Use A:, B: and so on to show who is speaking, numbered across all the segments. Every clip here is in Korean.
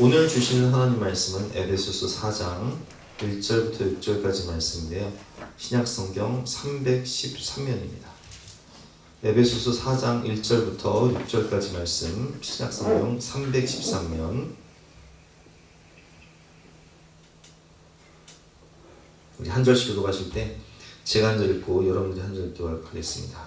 A: 오늘 주시는 하나님 말씀은 에베소서 4장 1절부터 6절까지 말씀인데요. 신약성경 313면입니다. 에베소서 4장 1절부터 6절까지 말씀, 신약성경 313면. 우리 한 절씩 읽어가실 때 제가 한 절 읽고 여러분들이 한 절 읽도록 하겠습니다.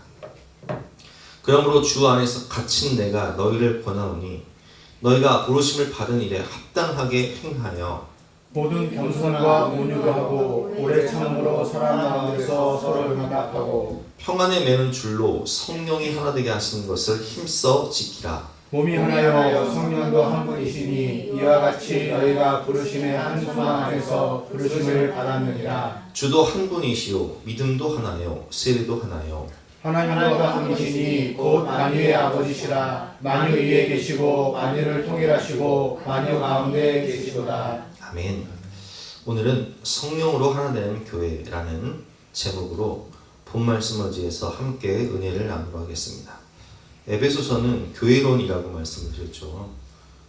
A: 그러므로 주 안에서 갇힌 내가 너희를 권하노니 너희가 부르심을 받은 일에 합당하게 행하여
B: 모든 겸손과 온유를 하고 오래 참음으로 사람 가운데서 서로 용납하고
A: 평안에 매는 줄로 성령이 하나 되게 하시는 것을 힘써 지키라.
B: 몸이 하나여 성령도 한 분이시니 이와 같이 너희가 부르심의 한 소망 안에서 부르심을 받았느니라.
A: 주도 한 분이시요 믿음도 하나요 세례도 하나요
B: 하나님도 한 분이시니 곧 만유의 아버지시라. 만유 위에 계시고 만유를 통일하시고 만유 가운데 계시도다.
A: 아멘. 오늘은 성령으로 하나 되는 교회라는 제목으로 본 말씀을 의지해서 함께 은혜를 나누고 하겠습니다. 에베소서는 교회론이라고 말씀을 드렸죠.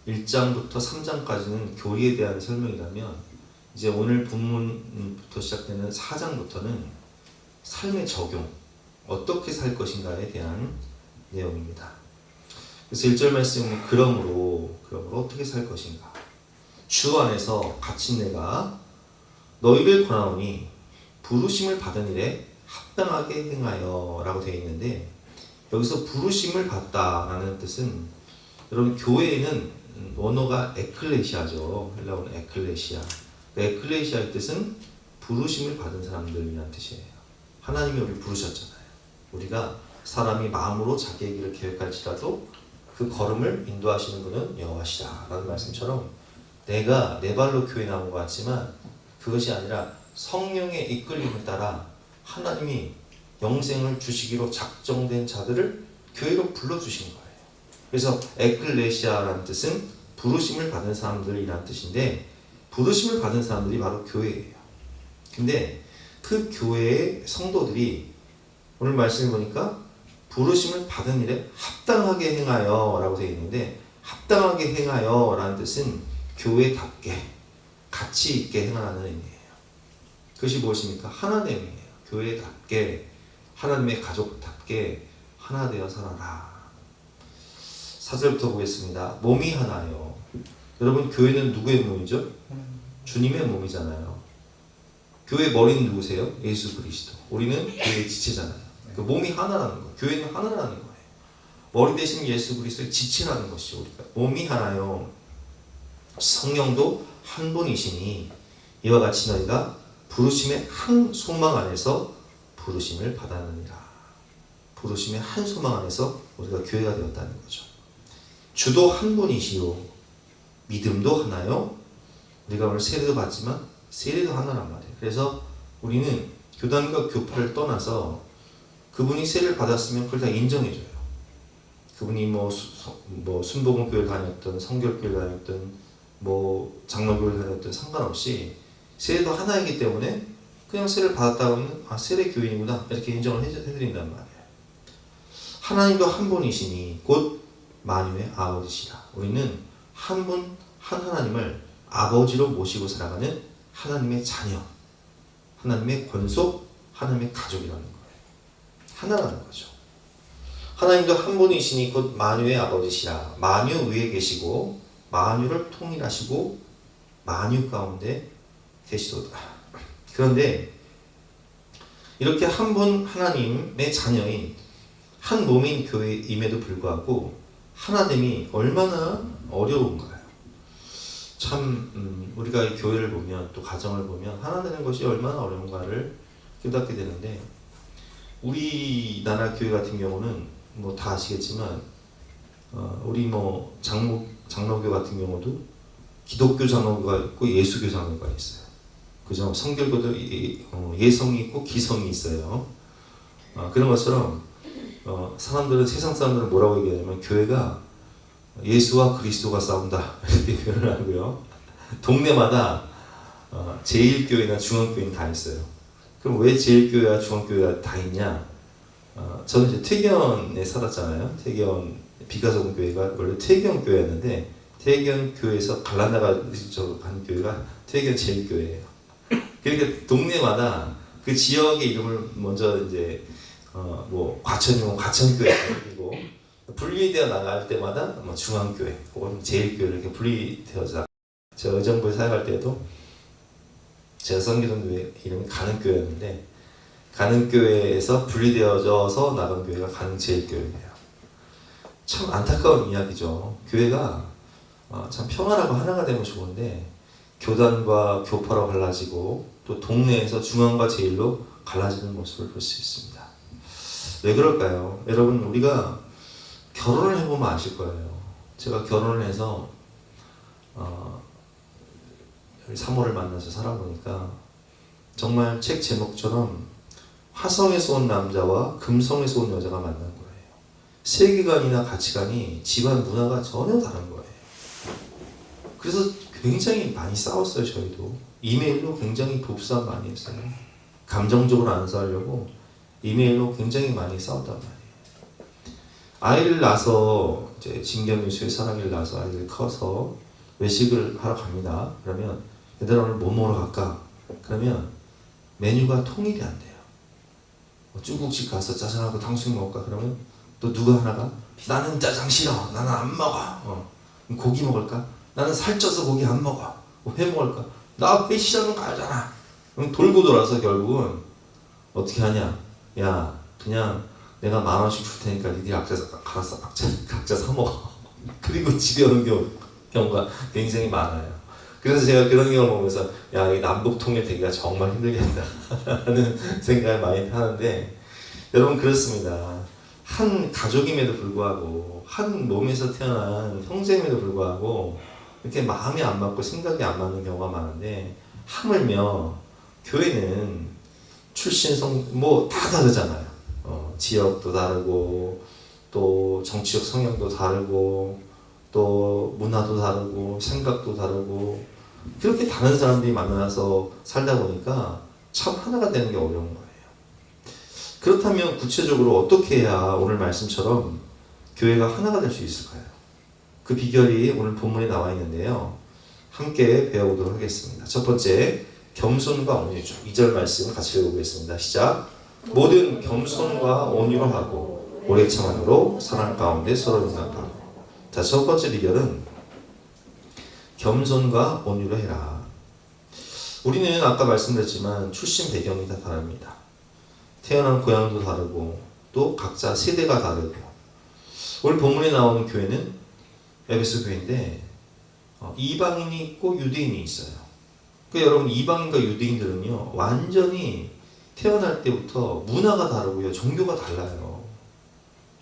A: 1장부터 3장까지는 교리에 대한 설명이라면 이제 오늘 본문부터 시작되는 4장부터는 삶의 적용, 어떻게 살 것인가에 대한 내용입니다. 그래서 1절 말씀은 그러므로 어떻게 살 것인가. 주 안에서 갇힌 내가 너희를 권하오니 부르심을 받은 일에 합당하게 행하여 라고 되어 있는데, 여기서 부르심을 받다라는 뜻은, 여러분 교회에는 원어가 에클레시아죠. 헬라어는 에클레시아. 에클레시아의 뜻은 부르심을 받은 사람들이라는 뜻이에요. 하나님이 우리를 부르셨잖아요. 우리가 사람이 마음으로 자기의 길을 계획할지라도 그 걸음을 인도하시는 분은 여호와시다 라는 말씀처럼, 내가 내 발로 교회 나온 것 같지만 그것이 아니라 성령의 이끌림을 따라 하나님이 영생을 주시기로 작정된 자들을 교회로 불러주신 거예요. 그래서 에클레시아라는 뜻은 부르심을 받은 사람들이라는 뜻인데, 부르심을 받은 사람들이 바로 교회예요. 근데 그 교회의 성도들이 오늘 말씀을 보니까 부르심을 받은 일에 합당하게 행하여 라고 되어 있는데, 합당하게 행하여 라는 뜻은 교회답게 가치 있게 행하라는 의미예요. 그것이 무엇입니까? 하나됨이에요. 교회답게, 하나님의 가족답게 하나 되어 살아라. 4절부터 보겠습니다. 몸이 하나요. 여러분 교회는 누구의 몸이죠? 주님의 몸이잖아요. 교회 머리는 누구세요? 예수 그리스도. 우리는 교회의 지체잖아요. 그 몸이 하나라는 거예요. 교회는 하나라는 거예요. 머리 대신 예수 그리스도의 지체라는 것이죠. 우리가 몸이 하나요. 성령도 한 분이시니 이와 같이 너희가 부르심의 한 소망 안에서 부르심을 받았느니라. 부르심의 한 소망 안에서 우리가 교회가 되었다는 거죠. 주도 한 분이시요 믿음도 하나요. 우리가 오늘 세례도 받지만 세례도 하나란 말이에요. 그래서 우리는 교단과 교파를 떠나서 그분이 세례를 받았으면 그걸 다 인정해줘요. 그분이 뭐 순복음교회를 다녔던, 성결교회를 다녔던, 장로교회를 다녔던 상관없이 세례도 하나이기 때문에 그냥 세례를 받았다 하면 세례 교인이구나 이렇게 인정을 해드린단 말이에요. 하나님도 한 분이시니 곧 만유의 아버지시라. 우리는 한 분, 한 하나님을 아버지로 모시고 살아가는 하나님의 자녀, 하나님의 권속, 하나님의 가족이라는 거예요. 하나라는 거죠. 하나님도 한 분이시니 곧 만유의 아버지시라. 만유 위에 계시고 만유를 통일하시고 만유 가운데 계시도다. 그런데 이렇게 한 분 하나님의 자녀인 한 몸인 교회임에도 불구하고 하나됨이 얼마나 어려운가요? 참 우리가 이 교회를 보면, 또 가정을 보면 하나 되는 것이 얼마나 어려운가를 깨닫게 되는데, 우리나라 교회 같은 경우는 다 아시겠지만 우리 장로교 같은 경우도 기독교 장로교가 있고 예수교 장로교가 있어요. 그죠? 성결교도 예성이 있고 기성이 있어요. 그런 것처럼 세상 사람들은 뭐라고 얘기하냐면 교회가 예수와 그리스도가 싸운다 이렇게 표현을 하고요. 동네마다 제1교회나 중앙교회는 다 있어요. 그럼 왜 제1교회와 중앙교회가 다 있냐? 저는 이제 퇴견에 살았잖아요. 퇴견 비가정 교회가 원래 퇴견교회였는데 태계견 교회에서 갈라나가 한 교회가 태계견 제일교회예요. 그러니까 동네마다 그 지역의 이름을 먼저 이제 뭐 과천이면 과천교회이고 분리되어 나갈 때마다 뭐 중앙교회 혹은 제일교회 이렇게 분리되어서 제가 의정부에 사역할 때도 제가 섬기던 교회 이름이 가는교회였는데 가는교회에서 분리되어져서 나간 교회가 가는제일교회예요. 참 안타까운 이야기죠. 교회가 참 평안하고 하나가 되면 좋은데 교단과 교파로 갈라지고 또 동네에서 중앙과 제일로 갈라지는 모습을 볼 수 있습니다. 왜 그럴까요? 여러분 우리가 결혼을 해보면 아실 거예요. 제가 결혼을 해서 사모를 만나서 살아보니까 정말 책 제목처럼 화성에서 온 남자와 금성에서 온 여자가 만난 거예요. 세계관이나 가치관이 집안 문화가 전혀 다른 거예요. 그래서 굉장히 많이 싸웠어요. 저희도 이메일로 굉장히 부부싸움 많이 했어요. 감정적으로 안 싸우려고 이메일로 굉장히 많이 싸웠단 말이에요. 아이를 낳아서 이제 진경유수의 사랑이를 낳아서 아이를 커서 외식을 하러 갑니다. 그러면 얘들아 오늘 뭐 먹으러 갈까? 그러면 메뉴가 통일이 안 돼요. 중국집 가서 짜장하고 탕수육 먹을까? 그러면 또 누가 하나가 나는 짜장 싫어. 나는 안 먹어. 고기 먹을까? 나는 살쪄서 고기 안 먹어. 회 먹을까? 나 회 싫어하는 거 알잖아. 그럼 돌고 돌아서 결국은 어떻게 하냐? 야 그냥 내가 10,000원씩 줄 테니까 니들이 각자 사 먹어. 그리고 집에 오는 경우가 굉장히 많아요. 그래서 제가 그런 경우를 보면서 야, 이 남북 통일 되기가 정말 힘들겠다 하는 생각을 많이 하는데 여러분 그렇습니다. 한 가족임에도 불구하고 한 몸에서 태어난 형제임에도 불구하고 이렇게 마음이 안 맞고 생각이 안 맞는 경우가 많은데 하물며 교회는 출신 뭐 다 다르잖아요. 지역도 다르고 또 정치적 성향도 다르고 또 문화도 다르고 생각도 다르고 그렇게 다른 사람들이 만나서 살다 보니까 참 하나가 되는 게 어려운 거예요. 그렇다면 구체적으로 어떻게 해야 오늘 말씀처럼 교회가 하나가 될 수 있을까요? 그 비결이 오늘 본문에 나와 있는데요. 함께 배워보도록 하겠습니다. 첫 번째, 겸손과 온유죠. 2절 말씀 같이 읽어보겠습니다. 시작. 모든 겸손과 온유로 하고 오래 참음으로 사랑 가운데 서로 용납하고. 자, 첫 번째 비결은 겸손과 온유로 해라. 우리는 아까 말씀드렸지만 출신 배경이 다 다릅니다. 태어난 고향도 다르고 또 각자 세대가 다르고 오늘 본문에 나오는 교회는 에베소 교회인데 이방인이 있고 유대인이 있어요. 그러니까 여러분 이방인과 유대인들은요 완전히 태어날 때부터 문화가 다르고요 종교가 달라요.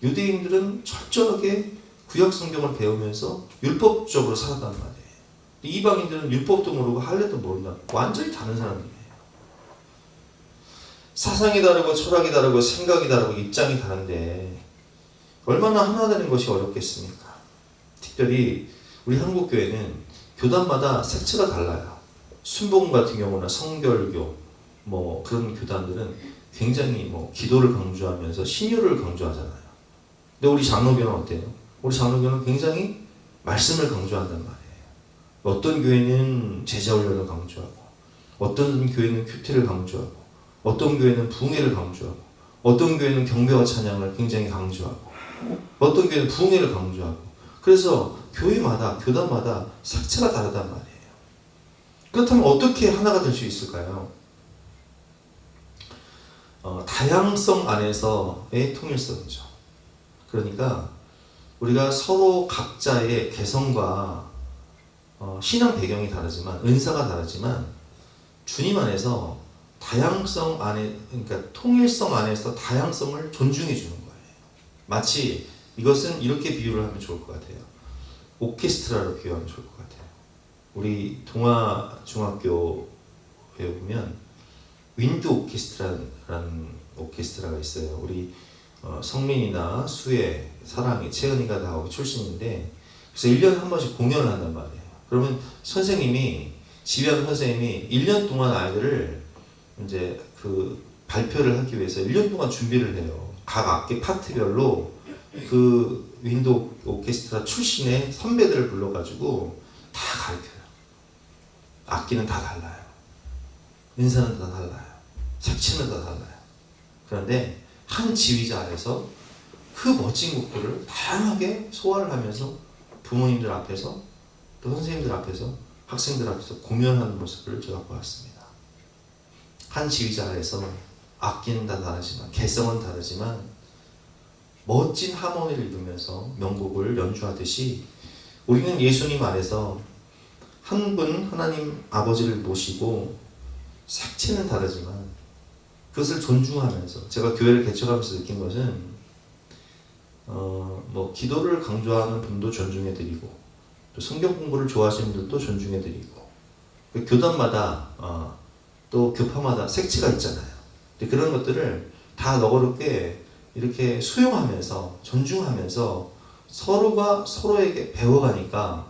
A: 유대인들은 철저하게 구약 성경을 배우면서 율법적으로 살았단 말이에요. 이방인들은 율법도 모르고 할례도 모른다. 완전히 다른 사람이에요. 사상이 다르고 철학이 다르고 생각이 다르고 입장이 다른데 얼마나 하나 되는 것이 어렵겠습니까? 특별히 우리 한국교회는 교단마다 색채가 달라요. 순복음 같은 경우나 성결교 뭐 그런 교단들은 굉장히 뭐 기도를 강조하면서 신유를 강조하잖아요. 근데 우리 장로교는 어때요? 우리 장로교는 굉장히 말씀을 강조한단 말이에요. 어떤 교회는 제자훈련을 강조하고 어떤 교회는 큐티를 강조하고 어떤 교회는 부흥회를 강조하고 어떤 교회는 경배와 찬양을 굉장히 강조하고 어떤 교회는 부흥회를 강조하고 그래서 교회마다 교단마다 색채가 다르단 말이에요. 그렇다면 어떻게 하나가 될 수 있을까요? 다양성 안에서의 통일성이죠. 그러니까 우리가 서로 각자의 개성과 신앙 배경이 다르지만 은사가 다르지만 주님 안에서 다양성 안에 그러니까 통일성 안에서 다양성을 존중해 주는 거예요. 마치 이것은 이렇게 비유를 하면 좋을 것 같아요. 오케스트라로 비유하면 좋을 것 같아요. 우리 동아 중학교에 보면 윈드 오케스트라라는 오케스트라가 있어요. 우리 성민이나 수혜, 사랑이, 채은이가 다 거기 출신인데 그래서 1년에 한 번씩 공연을 한단 말이에요. 그러면 선생님이 지휘하는 선생님이 1년 동안 아이들을 이제 그 발표를 하기 위해서 1년 동안 준비를 해요. 각 악기 파트별로 그 윈도 오케스트라 출신의 선배들을 불러가지고 다 가르쳐요. 악기는 다 달라요. 은사는 다 달라요. 색채는 다 달라요. 그런데 한 지휘자 아래서 그 멋진 곡들을 다양하게 소화를 하면서 부모님들 앞에서 또 선생님들 앞에서 학생들 앞에서 공연하는 모습을 제가 보았습니다. 한 지휘자 아래서 악기는 다 다르지만 개성은 다르지만 멋진 하모니를 이루면서 명곡을 연주하듯이 우리는 예수님 아래서 한 분 하나님 아버지를 모시고 색채는 다르지만 그것을 존중하면서 제가 교회를 개척하면서 느낀 것은 기도를 강조하는 분도 존중해드리고 또 성경 공부를 좋아하시는 분들도 존중해드리고 교단마다 또 교파마다 색채가 있잖아요. 그런 것들을 다 너그럽게 이렇게 수용하면서 존중하면서 서로가 서로에게 배워가니까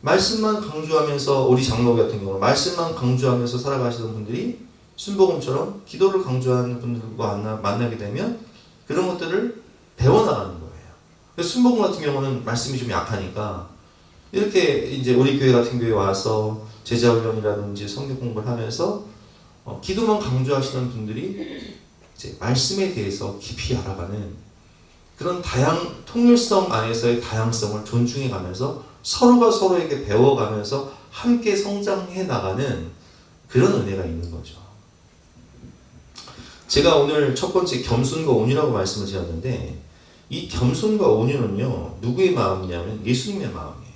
A: 말씀만 강조하면서 우리 장로 같은 경우는 말씀만 강조하면서 살아가시던 분들이 순복음처럼 기도를 강조하는 분들과 만나게 되면 그런 것들을 배워나가는 거예요. 그래서 순복음 같은 경우는 말씀이 좀 약하니까 이렇게 이제 우리 교회 같은 교회에 와서 제자훈련이라든지 성경 공부를 하면서 기도만 강조하시던 분들이 이제 말씀에 대해서 깊이 알아가는 그런 통일성 안에서의 다양성을 존중해 가면서 서로가 서로에게 배워가면서 함께 성장해 나가는 그런 은혜가 있는 거죠. 제가 오늘 첫 번째 겸손과 온유라고 말씀을 드렸는데 이 겸손과 온유는요 누구의 마음이냐면 예수님의 마음이에요.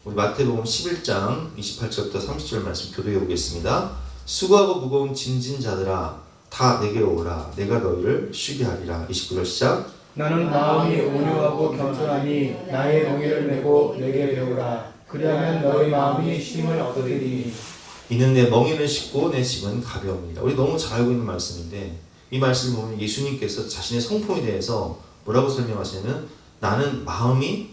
A: 우리 마태복음 11장 28절부터 30절 말씀 교도해 보겠습니다. 수고하고 무거운 짐진 자들아 다 내게로 오라 내가 너희를 쉬게 하리라. 29절 시작.
B: 나는 마음이 온유하고 겸손하니 나의 멍에를 메고 내게 배우라. 그리하면 너희 마음이 쉼을 얻으리니.
A: 이는 내 멍에는 쉽고 내 짐은 가벼웁니다. 우리 너무 잘 알고 있는 말씀인데 이 말씀을 보면 예수님께서 자신의 성품에 대해서 뭐라고 설명하시냐면 나는 마음이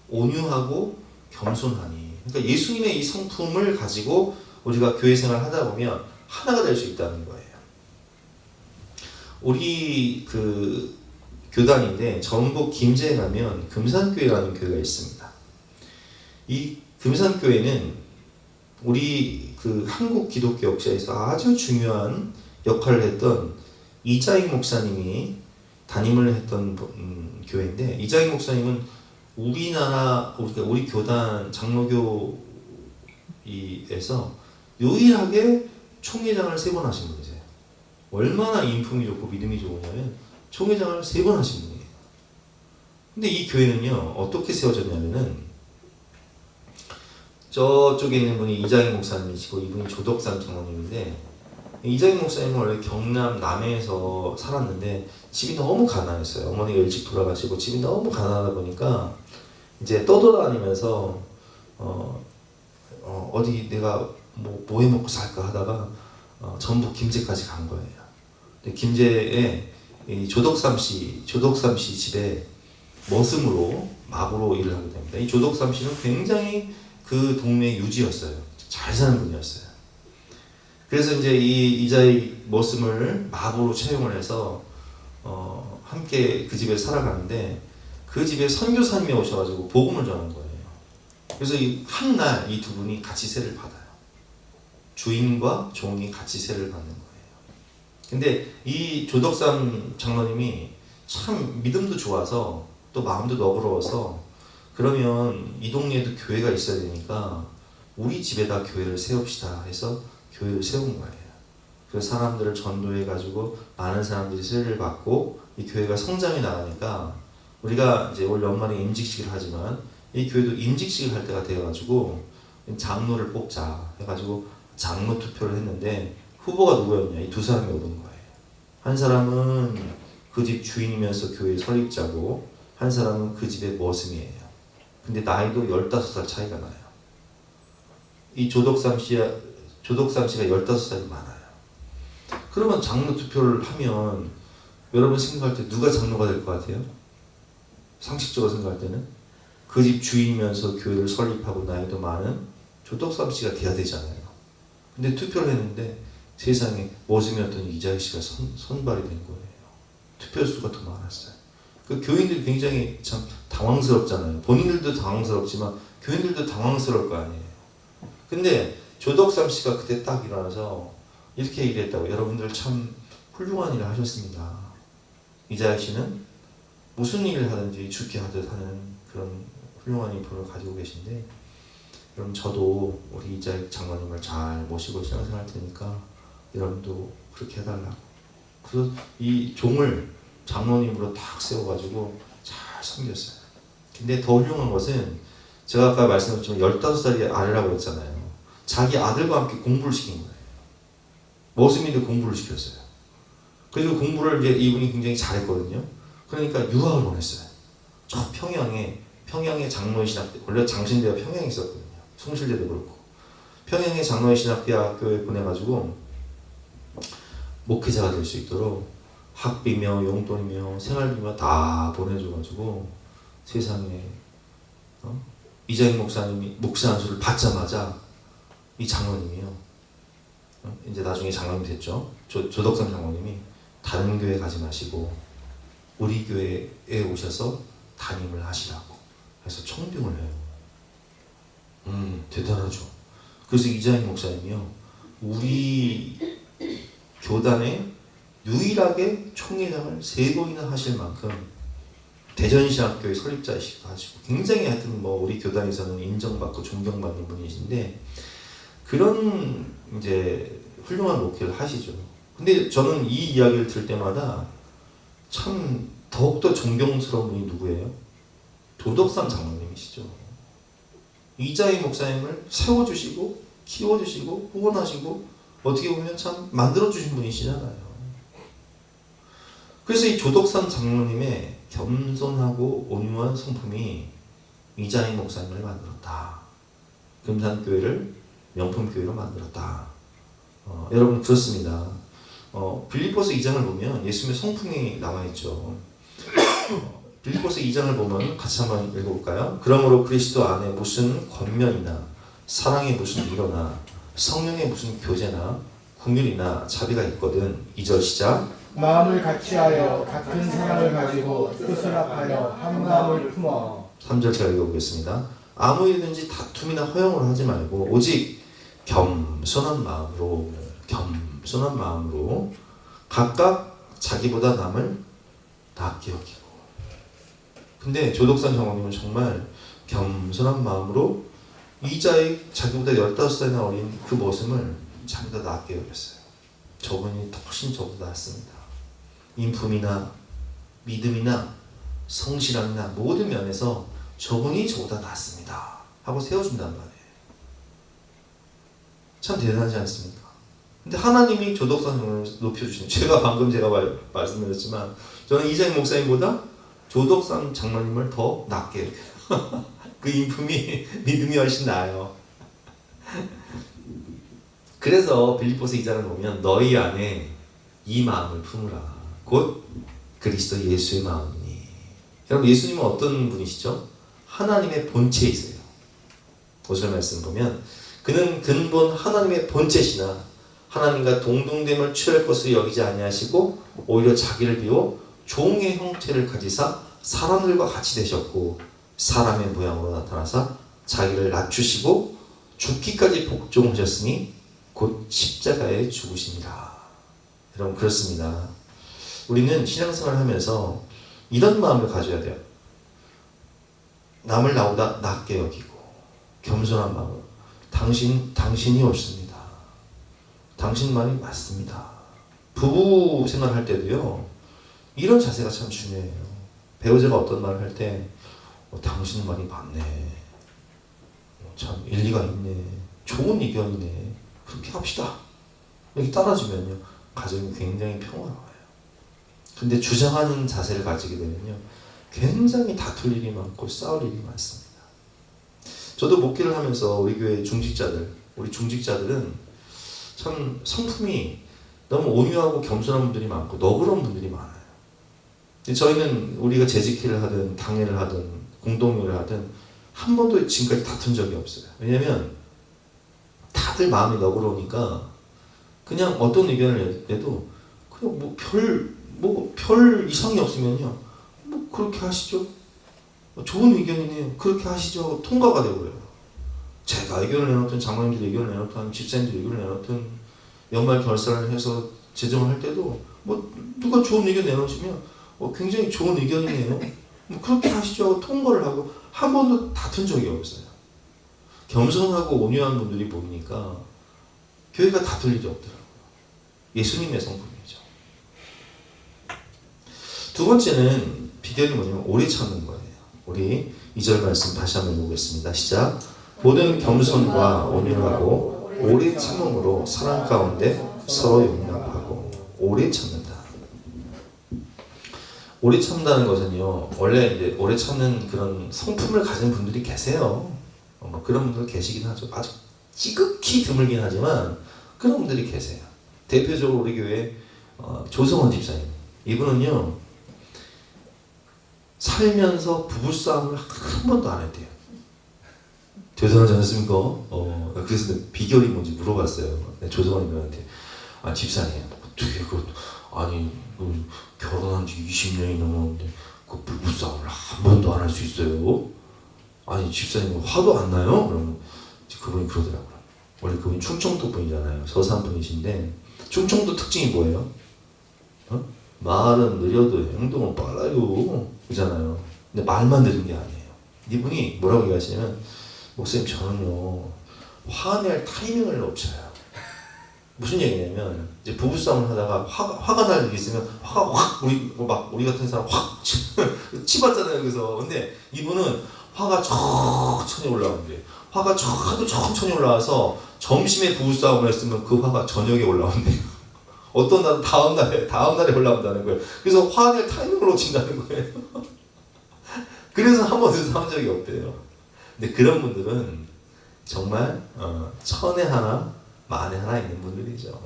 A: 온유하고 겸손하니. 그러니까 예수님의 이 성품을 가지고 우리가 교회 생활을 하다 보면 하나가 될 수 있다는 거예요. 우리 교단인데 전북 김제에 가면 금산교회라는 교회가 있습니다. 이 금산교회는 우리 한국 기독교 역사에서 아주 중요한 역할을 했던 이자익 목사님이 담임을 했던 교회인데 이자익 목사님은 우리 교단 장로교에서 유일하게 총회장을 3번 하신 분이세요. 얼마나 인품이 좋고 믿음이 좋으냐면 총회장을 3번 하신 분이에요. 근데 이 교회는요 어떻게 세워졌냐면은 저쪽에 있는 분이 이장익 목사님이시고 이분이 조덕산 장로님인데 이장익 목사님은 원래 경남 남해에서 살았는데 집이 너무 가난했어요. 어머니가 일찍 돌아가시고 집이 너무 가난하다 보니까 이제 떠돌아다니면서 어디 내가 뭐 해먹고 살까 하다가 전북 김제까지 간 거예요. 근데 김제에 이 조덕삼 씨 집에 머슴으로 마부로 일을 하게 됩니다. 이 조덕삼 씨는 굉장히 그 동네의 유지였어요. 잘 사는 분이었어요. 그래서 이제 이 이자익 머슴을 마부로 채용을 해서 함께 그 집에 살아가는데 그 집에 선교사님이 오셔가지고 복음을 전한 거예요. 그래서 한 날 이 두 분이 같이 세를 받아요. 주인과 종이 같이 세를 받는 거예요. 근데 이 조덕삼 장로님이 참 믿음도 좋아서 또 마음도 너그러워서 그러면 이 동네에도 교회가 있어야 되니까 우리 집에다 교회를 세웁시다 해서 교회를 세운 거예요. 그 사람들을 전도해가지고 많은 사람들이 세례를 받고 이 교회가 성장해 나가니까 우리가 이제 올 연말에 임직식을 하지만 이 교회도 임직식을 할 때가 되어가지고 장로를 뽑자 해가지고 장로 투표를 했는데 후보가 누구였냐? 이 두 사람이 오른 거예요. 한 사람은 그 집 주인이면서 교회 설립자고 한 사람은 그 집의 머슴이에요. 근데 나이도 15살 차이가 나요. 이 조덕삼 씨가 15살이 많아요. 그러면 장로 투표를 하면 여러분 생각할 때 누가 장로가 될 것 같아요? 상식적으로 생각할 때는 그 집 주인이면서 교회를 설립하고 나이도 많은 조덕삼 씨가 돼야 되잖아요. 근데 투표를 했는데 세상에 머슴이었던 이자익 씨가 선발이 된 거예요. 투표수가 더 많았어요. 그 교인들이 굉장히 참 당황스럽잖아요. 본인들도 당황스럽지만 교인들도 당황스러울 거 아니에요. 근데 조덕삼 씨가 그때 딱 일어나서 이렇게 얘기했다고. 여러분들 참 훌륭한 일을 하셨습니다. 이자익 씨는 무슨 일을 하든지 죽게 하듯 하는 그런 훌륭한 인품을 가지고 계신데, 그럼 저도 우리 이자익 장로님을 잘 모시고 신앙생활 할 테니까 여러분도 그렇게 해달라고. 그래서 이 종을 장로님으로 딱 세워가지고 잘 섬겼어요. 근데 더 훌륭한 것은 제가 아까 말씀드렸지만 15살이 아들이라고 했잖아요. 자기 아들과 함께 공부를 시킨 거예요. 머슴인데 공부를 시켰어요. 그리고 공부를 이제 이분이 굉장히 잘했거든요. 그러니까 유학을 보냈어요. 저 평양에 장로의 신학대, 원래 장신대가 평양에 있었거든요. 숭실대도 그렇고. 평양의 장로의 신학대학교에 보내가지고 목회자가 될 수 있도록 학비며 용돈이며 생활비며 다 보내줘가지고 세상에 이자익 목사님이 목사 안수를 받자마자 이 장로님이요, 이제 나중에 장로님 됐죠. 조덕삼 장로님이 다른 교회 가지 마시고 우리 교회에 오셔서 담임을 하시라고 해서 청빙을 해요. 대단하죠. 그래서 이자익 목사님이요, 우리 교단에 유일하게 총회장을 3번이나 하실 만큼 대전시학교의 설립자이시기도 하시고 굉장히 하여튼 뭐 우리 교단에서는 인정받고 존경받는 분이신데 그런 이제 훌륭한 목회를 하시죠. 근데 저는 이 이야기를 들을 때마다 참 더욱더 존경스러운 분이 누구예요? 조덕삼 장로님이시죠. 이자익 목사님을 세워주시고 키워주시고 후원하시고 어떻게 보면 참 만들어주신 분이시잖아요. 그래서 이 조덕삼 장로님의 겸손하고 온유한 성품이 이자익 목사님을 만들었다. 금산교회를 명품교회로 만들었다. 여러분 그렇습니다. 빌립보서 2장을 보면 예수님의 성품이 나와있죠. 빌립보서 2장을 보면 같이 한번 읽어볼까요? 그러므로 그리스도 안에 무슨 권면이나 사랑의 무슨 위로나 성령의 무슨 교제나 긍휼이나 자비가 있거든. 2절 시작.
B: 마음을 같이하여 같은 사랑을 가지고 뜻을 합하여 한 마음을 품어.
A: 3절 제가 읽어보겠습니다. 아무 일든지 다툼이나 허용을 하지 말고 오직 겸손한 마음으로 각각 자기보다 남을 낫게 여기고. 근데 조덕삼 장로님은 정말 겸손한 마음으로 이자익 자기보다 15살이나 어린 그 모습을 자기보다 낫게 여겼어요. 저분이 훨씬 저보다 낫습니다. 인품이나 믿음이나 성실함이나 모든 면에서 저분이 저보다 낫습니다 하고 세워준단 말이에요. 참 대단하지 않습니까? 근데 하나님이 조덕삼 장로님을 높여주시는, 방금 제가 말씀드렸지만 저는 이자익 목사님보다 조덕삼 장로님을 더 낫게 여겨요. 그 인품이 믿음이 훨씬 나아요. 그래서 빌립보서 2장을 보면 너희 안에 이 마음을 품으라. 곧 그리스도 예수의 마음이니. 여러분 예수님은 어떤 분이시죠? 하나님의 본체이세요. 5절 말씀 보면 그는 근본 하나님의 본체시나 하나님과 동등됨을 취할 것으로 여기지 아니하시고 오히려 자기를 비워 종의 형체를 가지사 사람들과 같이 되셨고 사람의 모양으로 나타나사 자기를 낮추시고 죽기까지 복종하셨으니 곧 십자가에 죽으시니라. 여러분 그렇습니다. 우리는 신앙생활을 하면서 이런 마음을 가져야 돼요. 남을 나보다 낮게 여기고 겸손한 마음으로 당신이 옳습니다. 당신 말이 맞습니다. 부부 생활할 때도요, 이런 자세가 참 중요해요. 배우자가 어떤 말을 할 때 당신 말이 맞네, 참 일리가 있네, 좋은 의견이네, 그렇게 합시다. 이렇게 따라주면요 가정이 굉장히 평화로워요. 근데 주장하는 자세를 가지게 되면요 굉장히 다툴 일이 많고 싸울 일이 많습니다. 저도 목회를 하면서 우리 교회 우리 중직자들은 참 성품이 너무 온유하고 겸손한 분들이 많고 너그러운 분들이 많아요. 근데 저희는 우리가 재직회를 하든 당회를 하든 공동회를 하든 한 번도 지금까지 다툰 적이 없어요. 왜냐면 다들 마음이 너그러우니까 그냥 어떤 의견을 내도 그냥 별 이상이 없으면요 뭐 그렇게 하시죠. 좋은 의견이네요. 그렇게 하시죠. 통과가 되고요. 제가 의견을 내놓든 장로님들이 의견을 내놓든 집사님들이 의견을 내놓든 연말 결산을 해서 제정을 할 때도 뭐 누가 좋은 의견 내놓으시면 굉장히 좋은 의견이네요. 뭐 그렇게 하시죠. 통과를 하고 한 번도 다툰 적이 없어요. 겸손하고 온유한 분들이 보이니까 교회가 다툴 일이 없더라고요. 예수님의 성품이죠. 두 번째는 비결이 뭐냐면 오래 참는 거예요. 우리 2절 말씀 다시 한번 보겠습니다. 시작. 모든 겸손과 온유하고 오래 참음으로 사랑 가운데 서로 용납하고 오래 참는다. 오래 참는다는 것은요, 원래 이제 오래 참는 그런 성품을 가진 분들이 계세요. 그런 분들 계시긴 하죠. 아주 지극히 드물긴 하지만 그런 분들이 계세요. 대표적으로 우리 교회 조성원 집사님. 이분은요, 살면서 부부싸움을 한 번도 안 했대요. 대단하지 않습니까? 그래서 비결이 뭔지 물어봤어요. 조성원님한테. 집사님, 어떻게 결혼한 지 20년이 넘었는데 그 부부싸움을 한 번도 안 할 수 있어요? 아니, 집사님 화도 안 나요? 그러면 그분이 그러더라고요. 원래 그분이 충청도 분이잖아요. 서산 분이신데 충청도 특징이 뭐예요? 말은 느려도 행동은 빨라요. 그잖아요. 근데 말만 느린 게 아니에요. 이분이 뭐라고 얘기하시냐면, 목사님 저는요 화낼 타이밍을 놓쳐요. 무슨 얘기냐면, 이제 부부싸움을 하다가 화가 날 일이 있으면 화가 확 우리 같은 사람 확 치받잖아요. 그래서 근데 이분은 화가 천천히 올라오는데, 화가 하도 천천히 올라와서 점심에 부부싸움을 했으면 그 화가 저녁에 올라온대요. 어떤 날은 다음 날에 올라온다는 거예요. 그래서 화낼 타이밍을 놓친다는 거예요. 그래서 한 번도 싸운 적이 없대요. 근데 그런 분들은 정말 천에 하나 만에 하나 있는 분들이죠.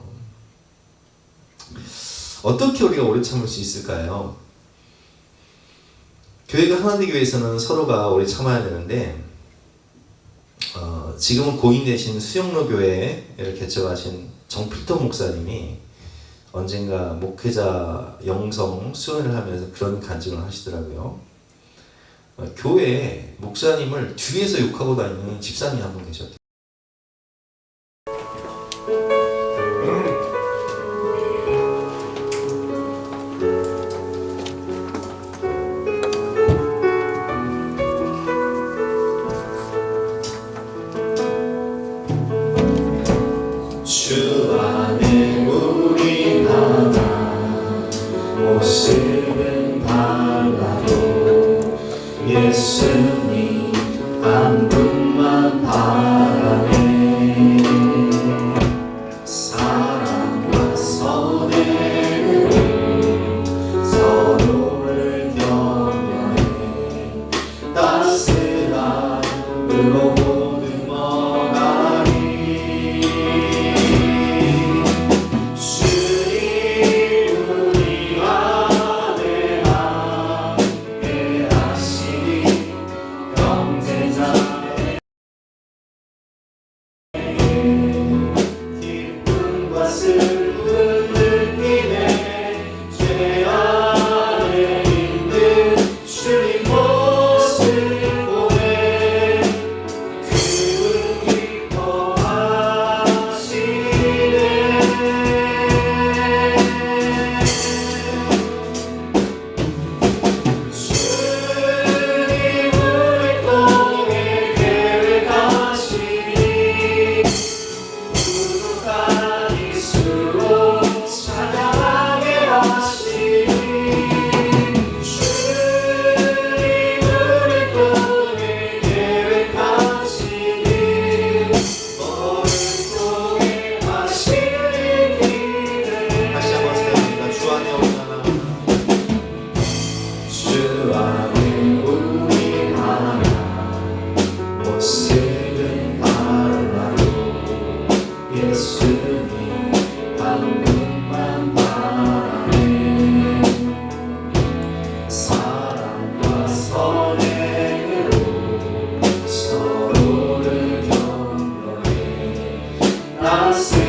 A: 어떻게 우리가 오래 참을 수 있을까요? 교회가 하나님 교회에서는 서로가 오래 참아야 되는데, 지금은 고인 되신 수영로 교회를 개척하신 정필터 목사님이 언젠가 목회자 영성 수련을 하면서 그런 간증을 하시더라고요. 교회에 목사님을 뒤에서 욕하고 다니는 집사님이 한 분 계셨대요.
B: 주 안에 우리 하나 모습은 달라도 예수님 한 분만 바라네. 사랑과 선행으로 서로를 격려해 따스한 으로 보듬어가리. 슬픈 느낌에 죄 안에 있는 주님 모습 보내 그분 기뻐하시네. 주님 우리 통해 계획하시니 찬양하게 하시니 주님 우리 통해 계획하시니 너를 통해 하시는 기대.
A: 다시 한번 사용합니다. 주 안에 우리 하나.
B: 주 안에 우리 하나 모습은 달라도 예수님 한 분만 바라네. 사랑과 선행으로 서로를 격려해 따스한